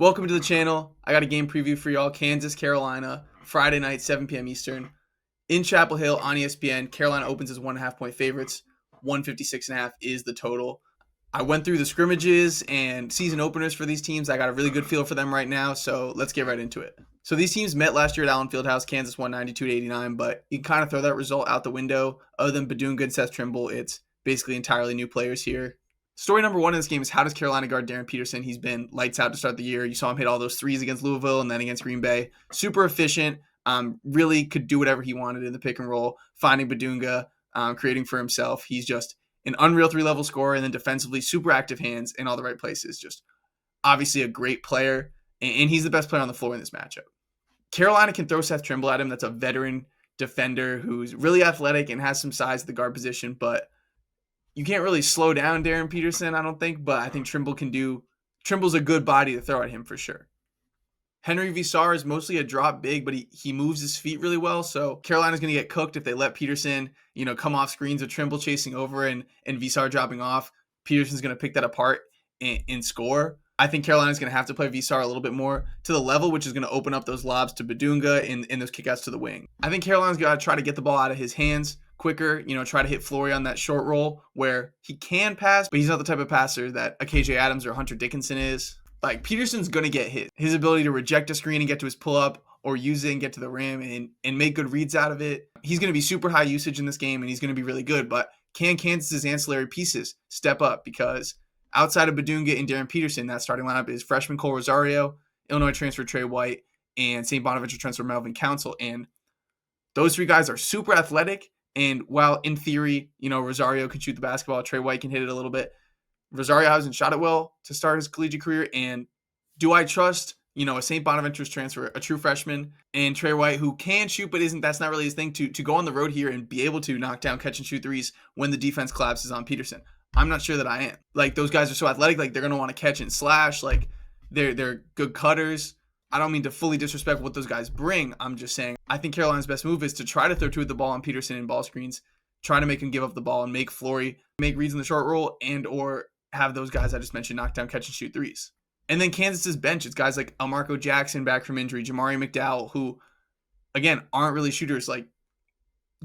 Welcome to the channel. I got a game preview for y'all. Kansas, Carolina, Friday night, 7 p.m. Eastern. In Chapel Hill on ESPN, Carolina opens as 1.5 point favorites. 156.5 is the total. I went through the scrimmages and season openers for these teams. I got a really good feel for them right now, so let's get right into it. So these teams met last year at Allen Fieldhouse. Kansas won 92-89, but you can kind of throw that result out the window. Other than Bidunga and Seth Trimble, it's basically entirely new players here. Story number one in this game is how does Carolina guard Darryn Peterson? He's been lights out to start the year. You saw him hit all those threes against Louisville and then against Green Bay. Super efficient. Really could do whatever he wanted in the pick and roll, finding Bidunga, creating for himself. He's just an unreal three-level scorer, and then defensively, super active hands in all the right places. Just obviously a great player, and he's the best player on the floor in this matchup. Carolina can throw Seth Trimble at him. That's a veteran defender who's really athletic and has some size at the guard position, but you can't really slow down Darryn Peterson, I don't think, but I think Trimble's a good body to throw at him for sure. Henry Visar is mostly a drop big, but he moves his feet really well, so Carolina's going to get cooked if they let Peterson, come off screens with Trimble chasing over and Visar dropping off. Peterson's going to pick that apart and score. I think Carolina's going to have to play Visar a little bit more to the level, which is going to open up those lobs to Bidunga and those kickouts to the wing. I think Carolina's got to try to get the ball out of his hands quicker, try to hit Flory on that short roll where he can pass, but he's not the type of passer that a KJ Adams or Hunter Dickinson is. Like, Peterson's going to get hit. His ability to reject a screen and get to his pull-up or use it and get to the rim and make good reads out of it. He's going to be super high usage in this game, and he's going to be really good. But can Kansas's ancillary pieces step up? Because outside of Bidunga and Darryn Peterson, that starting lineup is freshman Cole Rosario, Illinois transfer Trey White, and St. Bonaventure transfer Melvin Council. And those three guys are super athletic. And while in theory, Rosario can shoot the basketball, Trey White can hit it a little bit, Rosario hasn't shot it well to start his collegiate career. And do I trust, a St. Bonaventure's transfer, a true freshman, and Trey White, who can shoot but that's not really his thing, to go on the road here and be able to knock down catch and shoot threes when the defense collapses on Peterson? I'm not sure that I am. Like, those guys are so athletic, like they're going to want to catch and slash, like they're good cutters. I don't mean to fully disrespect what those guys bring. I'm just saying I think Carolina's best move is to try to throw two at the ball on Peterson in ball screens, try to make him give up the ball and make Flory make reads in the short roll and or have those guys I just mentioned knock down catch and shoot threes. And then Kansas's bench, it's guys like Elmarco Jackson back from injury, Jamari McDowell, who, again, aren't really shooters, like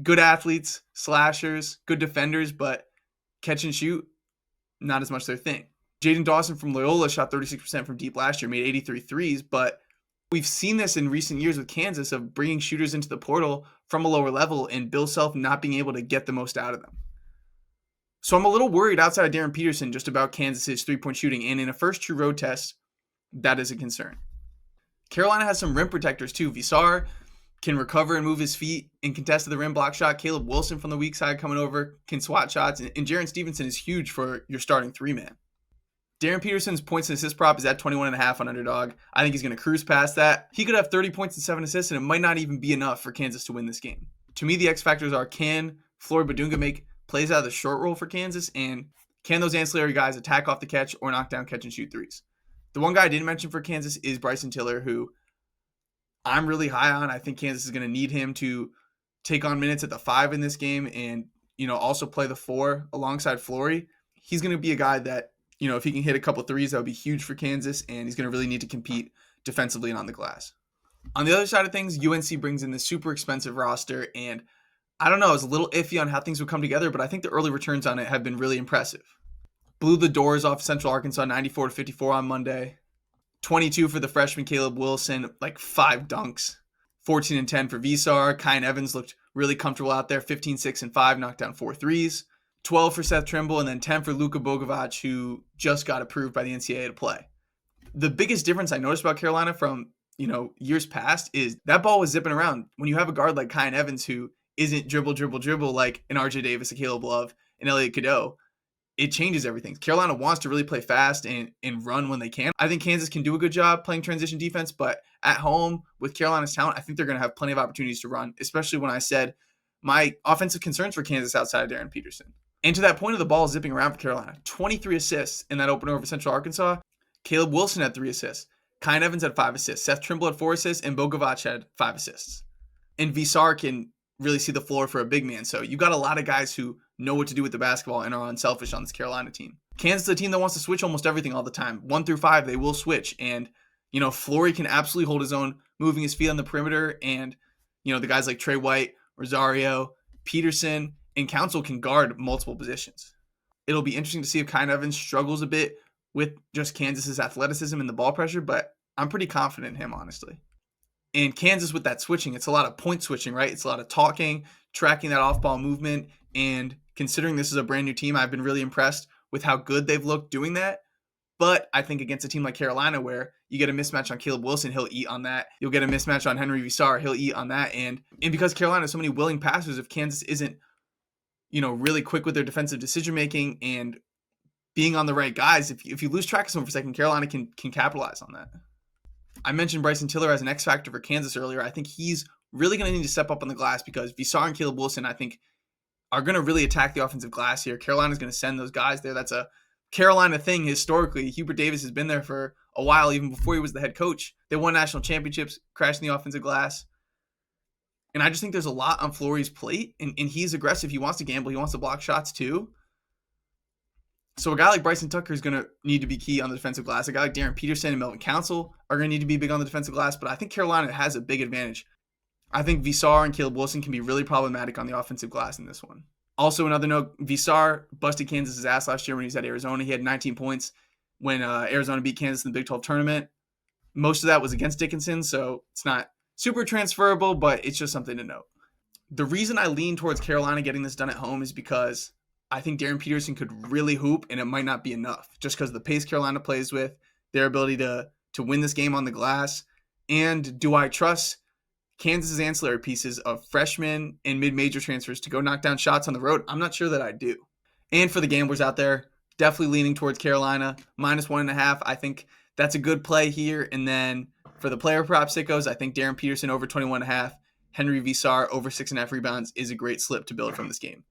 good athletes, slashers, good defenders, but catch and shoot, not as much their thing. Jaden Dawson from Loyola shot 36% from deep last year, made 83 threes, but we've seen this in recent years with Kansas of bringing shooters into the portal from a lower level and Bill Self not being able to get the most out of them. So I'm a little worried outside of Darryn Peterson just about Kansas's three-point shooting, and in a first true road test, that is a concern. Carolina has some rim protectors too. Visar can recover and move his feet and contest the rim block shot. Caleb Wilson from the weak side coming over can swat shots, and Jaron Stevenson is huge for your starting three-man. Darryn Peterson's points and assist prop is at 21.5 on Underdog. I think he's going to cruise past that. He could have 30 points and 7 assists, and it might not even be enough for Kansas to win this game. To me, the X factors are, can Flory Bidunga make plays out of the short roll for Kansas, and can those ancillary guys attack off the catch or knock down catch and shoot threes? The one guy I didn't mention for Kansas is Bryson Tiller, who I'm really high on. I think Kansas is going to need him to take on minutes at the 5 in this game and, also play the 4 alongside Flory. He's going to be a guy that, if he can hit a couple threes, that would be huge for Kansas, and he's going to really need to compete defensively and on the glass. On the other side of things, UNC brings in this super expensive roster, and I don't know, I was a little iffy on how things would come together, but I think the early returns on it have been really impressive. Blew the doors off Central Arkansas 94-54 on Monday. 22 for the freshman Caleb Wilson, like 5 dunks. 14 and 10 for Visar. Kyan Evans looked really comfortable out there, 15, 6, and 5, knocked down 4 threes. 12 for Seth Trimble, and then 10 for Luka Bogovac, who just got approved by the NCAA to play. The biggest difference I noticed about Carolina from, years past is that ball was zipping around. When you have a guard like Kyan Evans who isn't dribble like an RJ Davis, a Caleb Love, and Elliot Cadeau, it changes everything. Carolina wants to really play fast and run when they can. I think Kansas can do a good job playing transition defense, but at home with Carolina's talent, I think they're going to have plenty of opportunities to run, especially when I said my offensive concerns for Kansas outside of Darryn Peterson. And to that point of the ball zipping around for Carolina, 23 assists in that opener over Central Arkansas. Caleb Wilson had 3 assists. Kyan Evans had 5 assists. Seth Trimble had 4 assists, and Bogovac had 5 assists. And Visar can really see the floor for a big man. So you got a lot of guys who know what to do with the basketball and are unselfish on this Carolina team. Kansas is a team that wants to switch almost everything all the time. 1 through 5, they will switch. And, Flory can absolutely hold his own, moving his feet on the perimeter, and the guys like Trey White, Rosario, Peterson, and Council can guard multiple positions. It'll be interesting to see if Kyan Evans struggles a bit with just Kansas's athleticism and the ball pressure, but I'm pretty confident in him, honestly. And Kansas with that switching, it's a lot of point switching, right? It's a lot of talking, tracking that off-ball movement, and considering this is a brand new team, I've been really impressed with how good they've looked doing that. But I think against a team like Carolina, where you get a mismatch on Caleb Wilson, he'll eat on that. You'll get a mismatch on Henry Visar, he'll eat on that. And because Carolina has so many willing passers, if Kansas isn't, really quick with their defensive decision-making and being on the right guys, if you lose track of someone for a second, Carolina can capitalize on that. I mentioned Bryson Tiller as an X factor for Kansas earlier. I think he's really going to need to step up on the glass because Visar and Caleb Wilson, I think, are going to really attack the offensive glass here. Carolina's going to send those guys there. That's a Carolina thing historically. Hubert Davis has been there for a while, even before he was the head coach. They won national championships, crashing the offensive glass. And I just think there's a lot on Flory's plate, and he's aggressive. He wants to gamble. He wants to block shots too. So a guy like Bryson Tucker is going to need to be key on the defensive glass. A guy like Darryn Peterson and Melvin Council are going to need to be big on the defensive glass, but I think Carolina has a big advantage. I think Visar and Caleb Wilson can be really problematic on the offensive glass in this one. Also, another note, Visar busted Kansas' ass last year when he was at Arizona. He had 19 points when Arizona beat Kansas in the Big 12 tournament. Most of that was against Dickinson, so it's not super transferable, but it's just something to note. The reason I lean towards Carolina getting this done at home is because I think Darryn Peterson could really hoop, and it might not be enough just because of the pace Carolina plays with, their ability to win this game on the glass. And do I trust Kansas's ancillary pieces of freshmen and mid-major transfers to go knock down shots on the road? I'm not sure that I do. And for the gamblers out there, definitely leaning towards Carolina, -1.5. I think that's a good play here. And then for the player prop sickos, I think Darryn Peterson over 21.5, Henry Visar over 6.5 rebounds is a great slip to build from this game.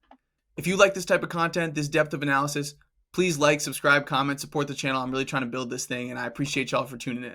If you like this type of content, this depth of analysis, please like, subscribe, comment, support the channel. I'm really trying to build this thing, and I appreciate y'all for tuning in.